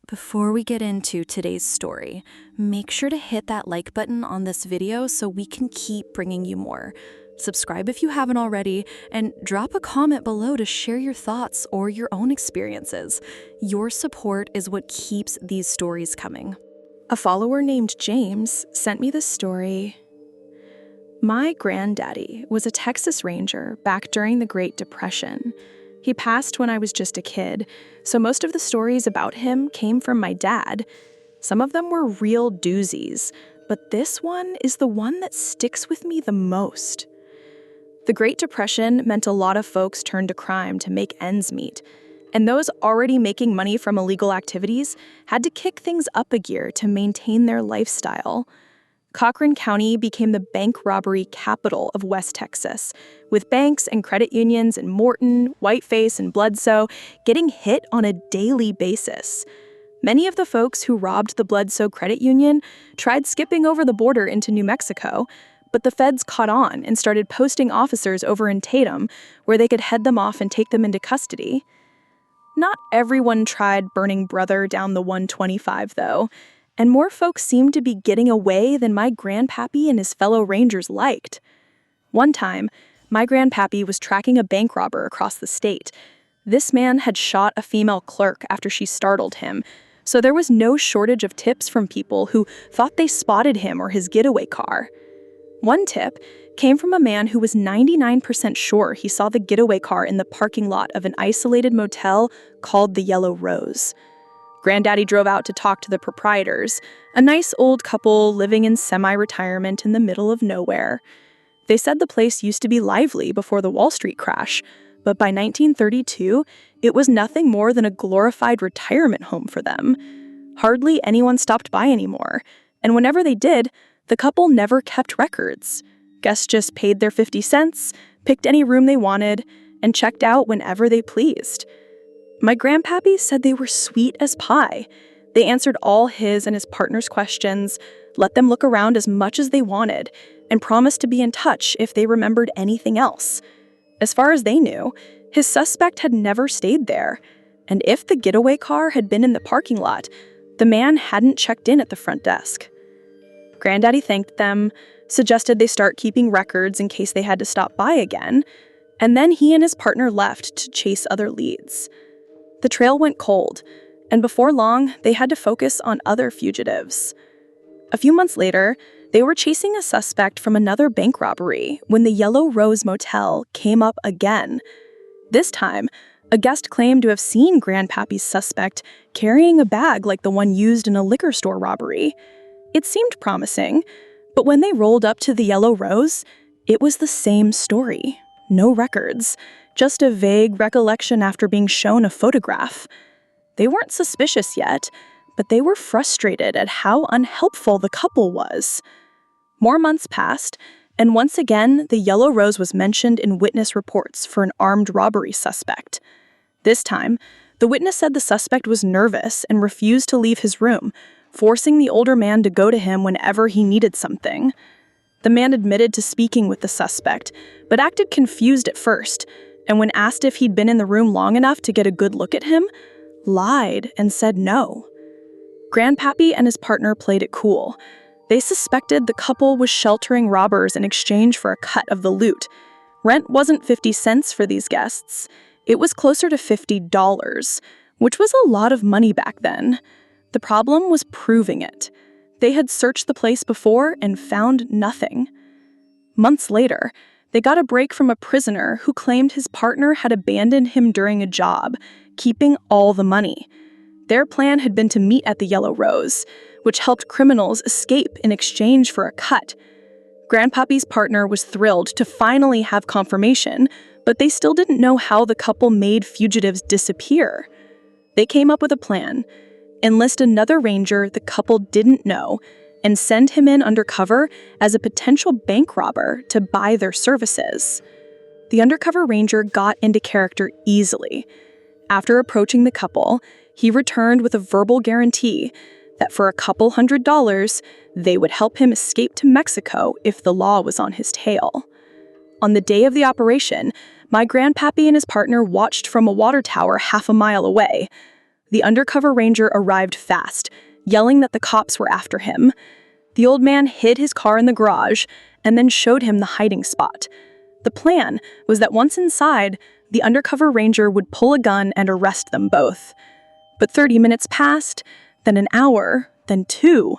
Before we get into today's story, make sure to hit that like button on this video so we can keep bringing you more. Subscribe if you haven't already, and drop a comment below to share your thoughts or your own experiences. Your support is what keeps these stories coming. A follower named James sent me this story. My granddaddy was a Texas Ranger back during the Great Depression. He passed when I was just a kid, so most of the stories about him came from my dad. Some of them were real doozies, but this one is the one that sticks with me the most. The Great Depression meant a lot of folks turned to crime to make ends meet, and those already making money from illegal activities had to kick things up a gear to maintain their lifestyle. Cochran County became the bank robbery capital of West Texas, with banks and credit unions in Morton, Whiteface, and Bledsoe getting hit on a daily basis. Many of the folks who robbed the Bledsoe Credit Union tried skipping over the border into New Mexico, but the feds caught on and started posting officers over in Tatum, where they could head them off and take them into custody. Not everyone tried burning brother down the 125, though, and more folks seemed to be getting away than my grandpappy and his fellow rangers liked. One time, my grandpappy was tracking a bank robber across the state. This man had shot a female clerk after she startled him, so there was no shortage of tips from people who thought they spotted him or his getaway car. One tip came from a man who was 99% sure he saw the getaway car in the parking lot of an isolated motel called the Yellow Rose. Granddaddy drove out to talk to the proprietors, a nice old couple living in semi-retirement in the middle of nowhere. They said the place used to be lively before the Wall Street crash, but by 1932, it was nothing more than a glorified retirement home for them. Hardly anyone stopped by anymore, and whenever they did, the couple never kept records. Guests just paid their 50 cents, picked any room they wanted, and checked out whenever they pleased. My grandpappy said they were sweet as pie. They answered all his and his partner's questions, let them look around as much as they wanted, and promised to be in touch if they remembered anything else. As far as they knew, his suspect had never stayed there, and if the getaway car had been in the parking lot, the man hadn't checked in at the front desk. Granddaddy thanked them, suggested they start keeping records in case they had to stop by again, and then he and his partner left to chase other leads. The trail went cold, and before long, they had to focus on other fugitives. A few months later, they were chasing a suspect from another bank robbery when the Yellow Rose Motel came up again. This time, a guest claimed to have seen Grandpappy's suspect carrying a bag like the one used in a liquor store robbery. It seemed promising, but when they rolled up to the Yellow Rose, it was the same story. No records, just a vague recollection after being shown a photograph. They weren't suspicious yet, but they were frustrated at how unhelpful the couple was. More months passed, and once again, the Yellow Rose was mentioned in witness reports for an armed robbery suspect. This time, the witness said the suspect was nervous and refused to leave his room, forcing the older man to go to him whenever he needed something. The man admitted to speaking with the suspect, but acted confused at first, and when asked if he'd been in the room long enough to get a good look at him, lied and said no. Grandpappy and his partner played it cool. They suspected the couple was sheltering robbers in exchange for a cut of the loot. Rent wasn't 50 cents for these guests. It was closer to $50, which was a lot of money back then. The problem was proving it. They had searched the place before and found nothing. Months later, they got a break from a prisoner who claimed his partner had abandoned him during a job, keeping all the money. Their plan had been to meet at the Yellow Rose, which helped criminals escape in exchange for a cut. Grandpappy's partner was thrilled to finally have confirmation, but they still didn't know how the couple made fugitives disappear. They came up with a plan: enlist another ranger the couple didn't know, and send him in undercover as a potential bank robber to buy their services. The undercover ranger got into character easily. After approaching the couple, he returned with a verbal guarantee that for a couple $100, they would help him escape to Mexico if the law was on his tail. On the day of the operation, my grandpappy and his partner watched from a water tower half a mile away. The undercover ranger arrived fast, yelling that the cops were after him. The old man hid his car in the garage and then showed him the hiding spot. The plan was that once inside, the undercover ranger would pull a gun and arrest them both. But 30 minutes passed, then an hour, then 2.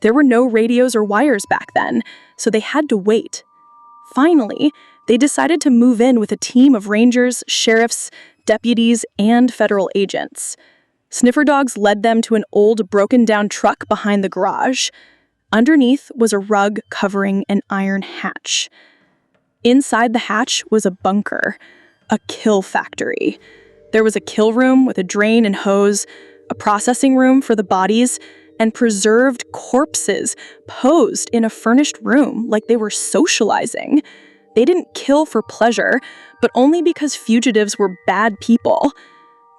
There were no radios or wires back then, so they had to wait. Finally, they decided to move in with a team of rangers, sheriffs, deputies, and federal agents. Sniffer dogs led them to an old, broken-down truck behind the garage. Underneath was a rug covering an iron hatch. Inside the hatch was a bunker, a kill factory. There was a kill room with a drain and hose, a processing room for the bodies, and preserved corpses posed in a furnished room like they were socializing. They didn't kill for pleasure, but only because fugitives were bad people.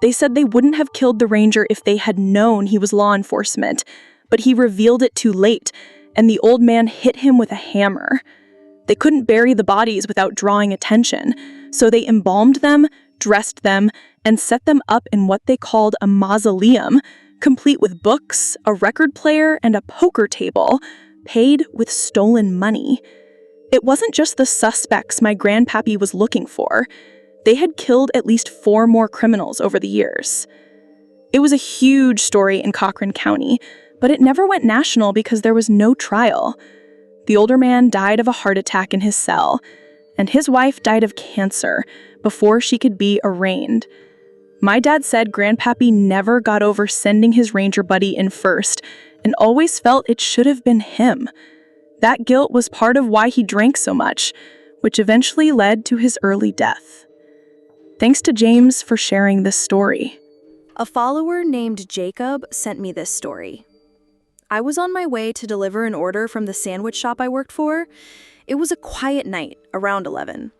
They said they wouldn't have killed the ranger if they had known he was law enforcement, but he revealed it too late, and the old man hit him with a hammer. They couldn't bury the bodies without drawing attention, so they embalmed them, dressed them, and set them up in what they called a mausoleum, complete with books, a record player, and a poker table, paid with stolen money. It wasn't just the suspects my grandpappy was looking for. They had killed at least 4 more criminals over the years. It was a huge story in Cochran County, but it never went national because there was no trial. The older man died of a heart attack in his cell, and his wife died of cancer before she could be arraigned. My dad said Grandpappy never got over sending his ranger buddy in first and always felt it should have been him. That guilt was part of why he drank so much, which eventually led to his early death. Thanks to James for sharing this story. A follower named Jacob sent me this story. I was on my way to deliver an order from the sandwich shop I worked for. It was a quiet night, around 11.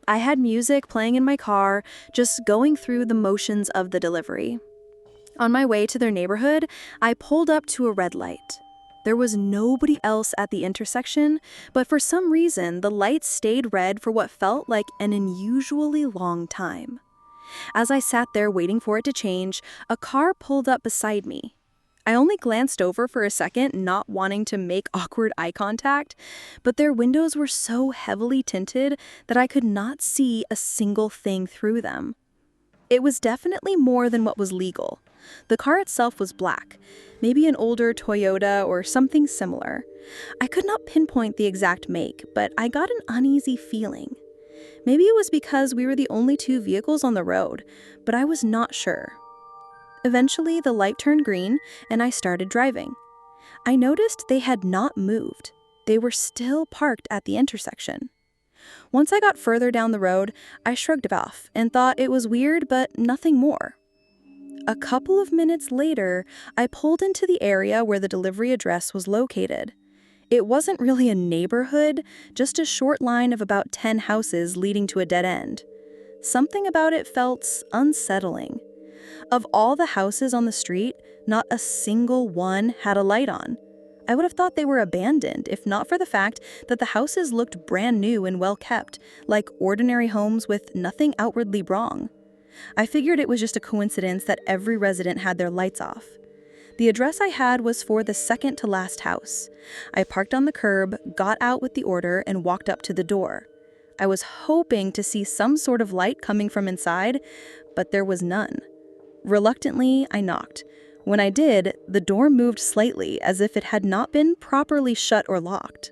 I had music playing in my car, just going through the motions of the delivery. On my way to their neighborhood, I pulled up to a red light. There was nobody else at the intersection, but for some reason, the light stayed red for what felt like an unusually long time. As I sat there waiting for it to change, a car pulled up beside me. I only glanced over for a second, not wanting to make awkward eye contact, but their windows were so heavily tinted that I could not see a single thing through them. It was definitely more than what was legal. The car itself was black, maybe an older Toyota or something similar. I could not pinpoint the exact make, but I got an uneasy feeling. Maybe it was because we were the only 2 vehicles on the road, but I was not sure. Eventually, the light turned green, and I started driving. I noticed they had not moved. They were still parked at the intersection. Once I got further down the road, I shrugged it off and thought it was weird, but nothing more. A couple of minutes later, I pulled into the area where the delivery address was located. It wasn't really a neighborhood, just a short line of about 10 houses leading to a dead end. Something about it felt unsettling. Of all the houses on the street, not a single one had a light on. I would have thought they were abandoned, if not for the fact that the houses looked brand new and well kept, like ordinary homes with nothing outwardly wrong. I figured it was just a coincidence that every resident had their lights off. The address I had was for the second to last house. I parked on the curb, got out with the order, and walked up to the door. I was hoping to see some sort of light coming from inside, but there was none. Reluctantly, I knocked. When I did, the door moved slightly as if it had not been properly shut or locked.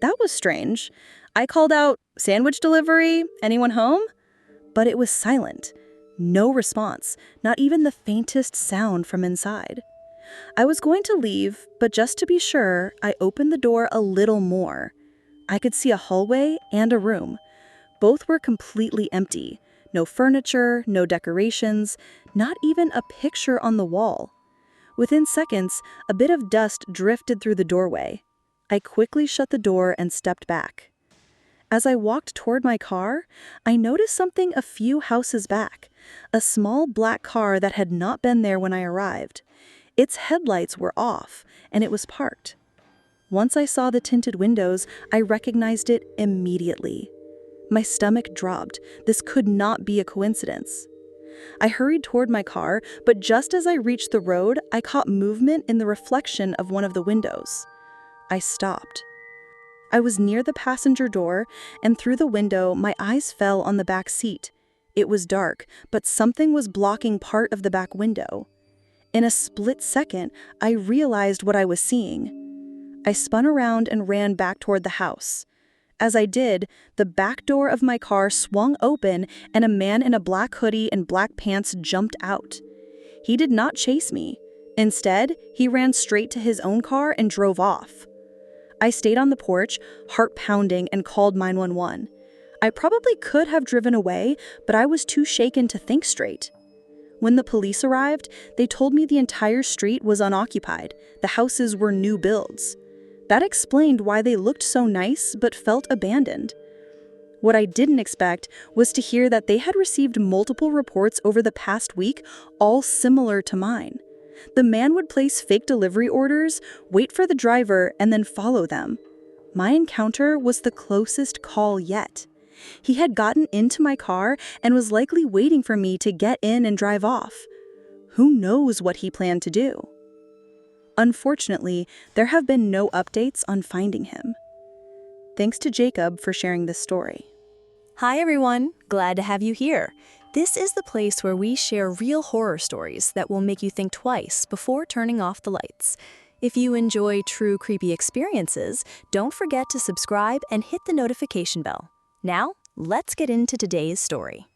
That was strange. I called out, "Sandwich delivery? Anyone home?" But it was silent. No response, not even the faintest sound from inside. I was going to leave, but just to be sure, I opened the door a little more. I could see a hallway and a room. Both were completely empty. No furniture, no decorations, not even a picture on the wall. Within seconds, a bit of dust drifted through the doorway. I quickly shut the door and stepped back. As I walked toward my car, I noticed something a few houses back, a small black car that had not been there when I arrived. Its headlights were off, and it was parked. Once I saw the tinted windows, I recognized it immediately. My stomach dropped. This could not be a coincidence. I hurried toward my car, but just as I reached the road, I caught movement in the reflection of one of the windows. I stopped. I was near the passenger door, and through the window, my eyes fell on the back seat. It was dark, but something was blocking part of the back window. In a split second, I realized what I was seeing. I spun around and ran back toward the house. As I did, the back door of my car swung open and a man in a black hoodie and black pants jumped out. He did not chase me. Instead, he ran straight to his own car and drove off. I stayed on the porch, heart pounding, and called 911. I probably could have driven away, but I was too shaken to think straight. When the police arrived, they told me the entire street was unoccupied. The houses were new builds. That explained why they looked so nice but felt abandoned. What I didn't expect was to hear that they had received multiple reports over the past week, all similar to mine. The man would place fake delivery orders, wait for the driver, and then follow them. My encounter was the closest call yet. He had gotten into my car and was likely waiting for me to get in and drive off. Who knows what he planned to do? Unfortunately, there have been no updates on finding him. Thanks to Jacob for sharing this story. Hi everyone, glad to have you here. This is the place where we share real horror stories that will make you think twice before turning off the lights. If you enjoy true creepy experiences, don't forget to subscribe and hit the notification bell. Now, let's get into today's story.